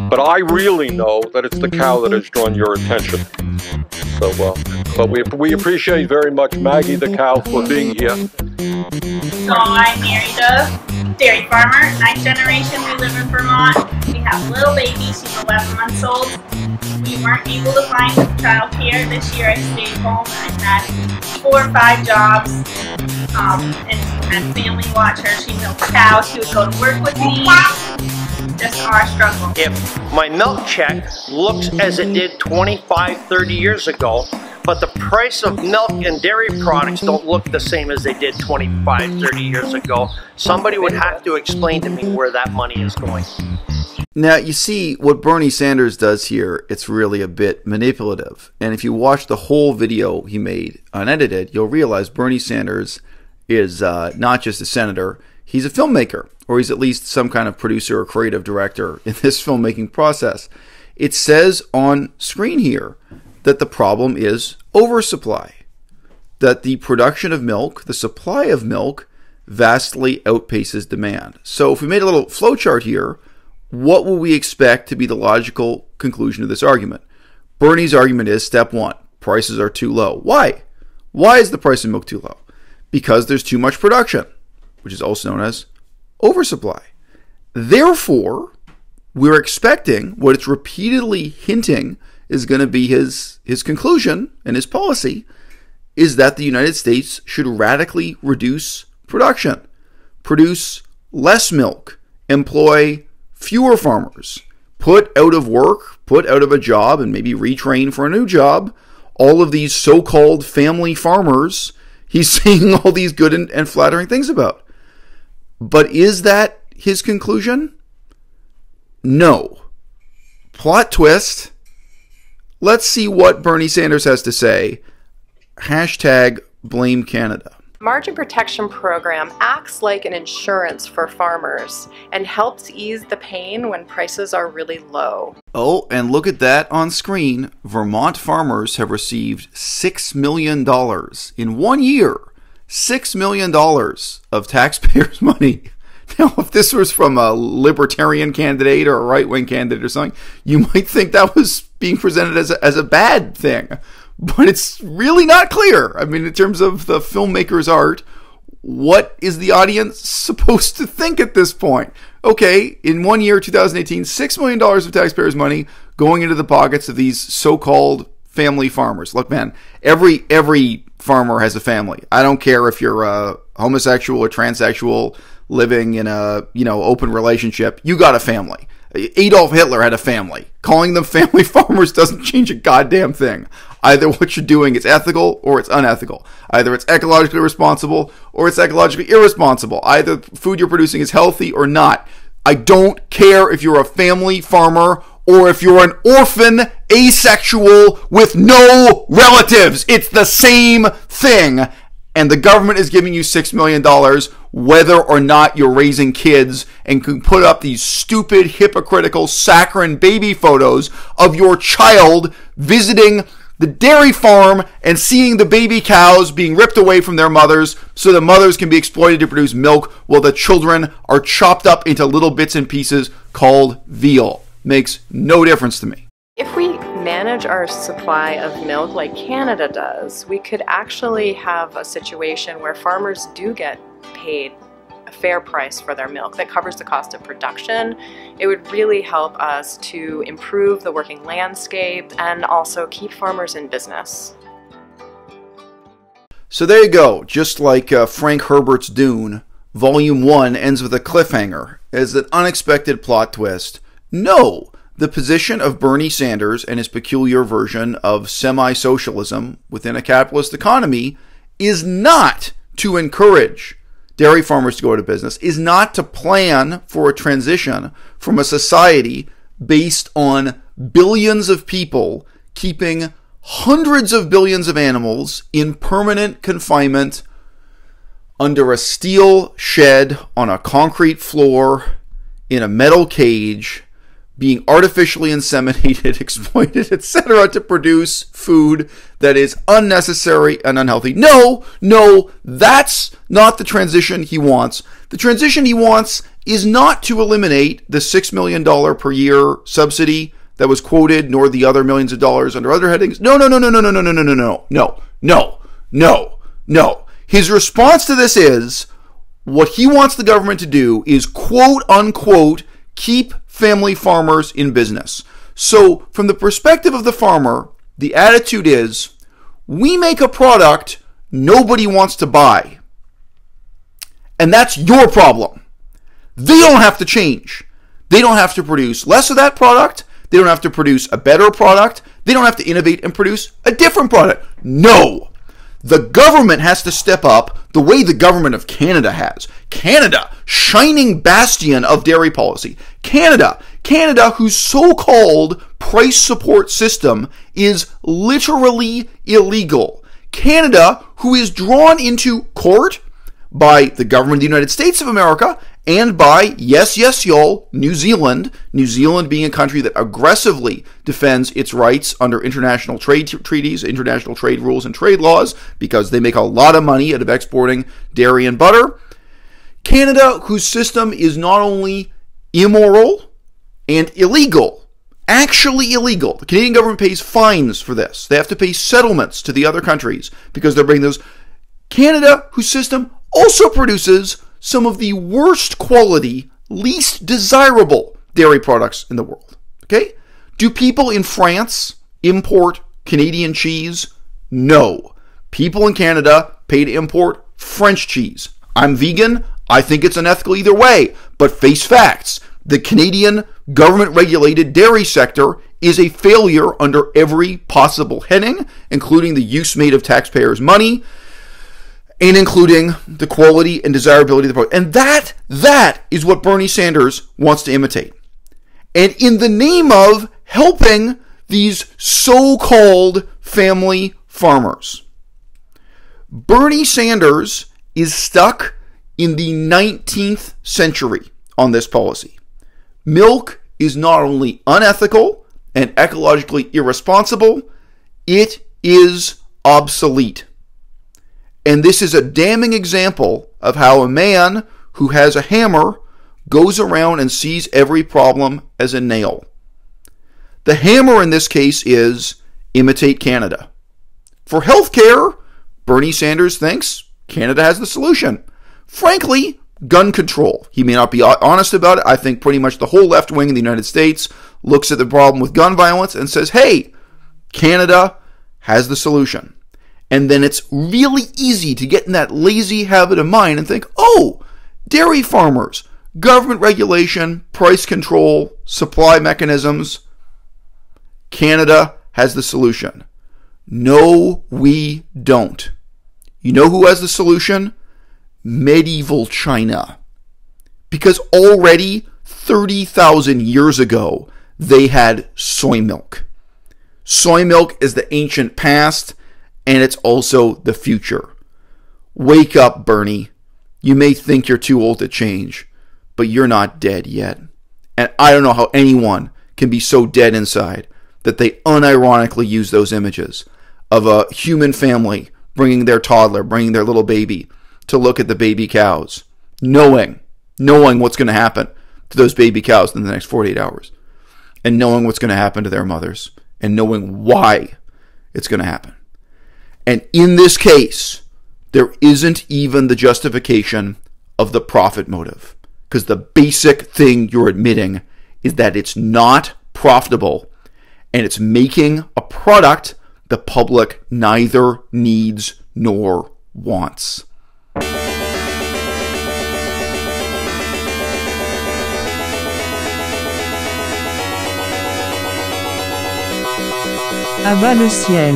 But I really know that it's the cow that has drawn your attention. So, but we appreciate very much Maggie the cow for being here. So I married a dairy farmer, 9th generation. We live in Vermont. We have a little baby. She's 11 months old. We weren't able to find childcare. This year I stayed home and I had 4 or 5 jobs and family watch her. She milked cows. She would go to work with me. Just our struggle. If my milk check looks as it did 25, 30 years ago, but the price of milk and dairy products don't look the same as they did 25, 30 years ago, somebody would have to explain to me where that money is going. Now, you see, what Bernie Sanders does here, it's really a bit manipulative. And if you watch the whole video he made unedited, you'll realize Bernie Sanders is not just a senator, he's a filmmaker, or he's at least some kind of producer or creative director in this filmmaking process. It says on screen here that the problem is oversupply, that the production of milk, the supply of milk, vastly outpaces demand. So if we made a little flowchart here, what will we expect to be the logical conclusion of this argument? Bernie's argument is, step 1, prices are too low. Why? Why is the price of milk too low? Because there's too much production, which is also known as oversupply. Therefore, we're expecting what it's repeatedly hinting is going to be his conclusion and his policy is that the United States should radically reduce production, produce less milk, employ fewer farmers, put out of work, put out of a job, and maybe retrain for a new job all of these so-called family farmers he's saying all these good and flattering things about. But is that his conclusion? No. Plot twist. Let's see what Bernie Sanders has to say. Hashtag blame Canada. Margin protection program acts like an insurance for farmers and helps ease the pain when prices are really low. Oh, and look at that on screen. Vermont farmers have received $6 million in 1 year. $6 million of taxpayers' money. Now, if this was from a libertarian candidate or a right-wing candidate or something, you might think that was being presented as a bad thing. But it's really not clear. I mean, in terms of the filmmaker's art, what is the audience supposed to think at this point? Okay, in 1 year, 2018, $6 million of taxpayers' money going into the pockets of these so-called family farmers. Look, man, every farmer has a family. I don't care if you're a homosexual or transsexual living in a, open relationship. You got a family. Adolf Hitler had a family. Calling them family farmers doesn't change a goddamn thing. Either what you're doing is ethical or it's unethical. Either it's ecologically responsible or it's ecologically irresponsible. Either food you're producing is healthy or not. I don't care if you're a family farmer or if you're an orphan asexual with no relatives. It's the same thing. And the government is giving you $6 million whether or not you're raising kids and can put up these stupid, hypocritical, saccharine baby photos of your child visiting the dairy farm and seeing the baby cows being ripped away from their mothers so the mothers can be exploited to produce milk while the children are chopped up into little bits and pieces called veal. Makes no difference to me. If we manage our supply of milk like Canada does, we could actually have a situation where farmers do get paid a fair price for their milk that covers the cost of production. It would really help us to improve the working landscape and also keep farmers in business. So there you go. Just like Frank Herbert's Dune, Volume 1 ends with a cliffhanger as an unexpected plot twist. No! The position of Bernie Sanders and his peculiar version of semi-socialism within a capitalist economy is not to encourage dairy farmers to go out of business, is not to plan for a transition from a society based on billions of people keeping hundreds of billions of animals in permanent confinement under a steel shed on a concrete floor in a metal cage, being artificially inseminated, exploited, etc. to produce food that is unnecessary and unhealthy. No, that's not the transition he wants. The transition he wants is not to eliminate the $6 million per year subsidy that was quoted, nor the other millions of dollars under other headings. No. His response to this is, what he wants the government to do is, quote unquote, keep family farmers in business. So from the perspective of the farmer, the attitude is, we make a product nobody wants to buy. And that's your problem. They don't have to change. They don't have to produce less of that product. They don't have to produce a better product. They don't have to innovate and produce a different product. No. The government has to step up the way the government of Canada has. Canada, shining bastion of dairy policy. Canada, whose so-called price support system is literally illegal. Canada, who is drawn into court by the government of the United States of America and by, yes, y'all, New Zealand. New Zealand being a country that aggressively defends its rights under international trade treaties, international trade rules, and trade laws, because they make a lot of money out of exporting dairy and butter. Canada, whose system is not only immoral and illegal, actually illegal. The Canadian government pays fines for this. They have to pay settlements to the other countries because they're bringing those. Canada, whose system also produces some of the worst quality, least desirable dairy products in the world. Okay? Do people in France import Canadian cheese? No. People in Canada pay to import French cheese. I'm vegan. I think it's unethical either way. But face facts. The Canadian government-regulated dairy sector is a failure under every possible heading, including the use made of taxpayers' money, and including the quality and desirability of the product. And that is what Bernie Sanders wants to imitate. And in the name of helping these so-called family farmers, Bernie Sanders is stuck in the 19th century on this policy. Milk is not only unethical and ecologically irresponsible, it is obsolete. And this is a damning example of how a man who has a hammer goes around and sees every problem as a nail. The hammer in this case is imitate Canada. For healthcare, Bernie Sanders thinks Canada has the solution. Frankly, gun control. He may not be honest about it. I think pretty much the whole left wing in the United States looks at the problem with gun violence and says, hey, Canada has the solution. And then it's really easy to get in that lazy habit of mind and think, oh, dairy farmers, government regulation, price control, supply mechanisms. Canada has the solution. No, we don't. You know who has the solution? Medieval China. Because already 30,000 years ago, they had soy milk. Soy milk is the ancient past, and it's also the future. Wake up, Bernie. You may think you're too old to change, but you're not dead yet. And I don't know how anyone can be so dead inside that they unironically use those images of a human family bringing their toddler, bringing their little baby to look at the baby cows, knowing what's going to happen to those baby cows in the next 48 hours, and knowing what's going to happen to their mothers, and knowing why it's going to happen. And in this case, there isn't even the justification of the profit motive, because the basic thing you're admitting is that it's not profitable, and it's making a product the public neither needs nor wants. À-bas-le-ciel.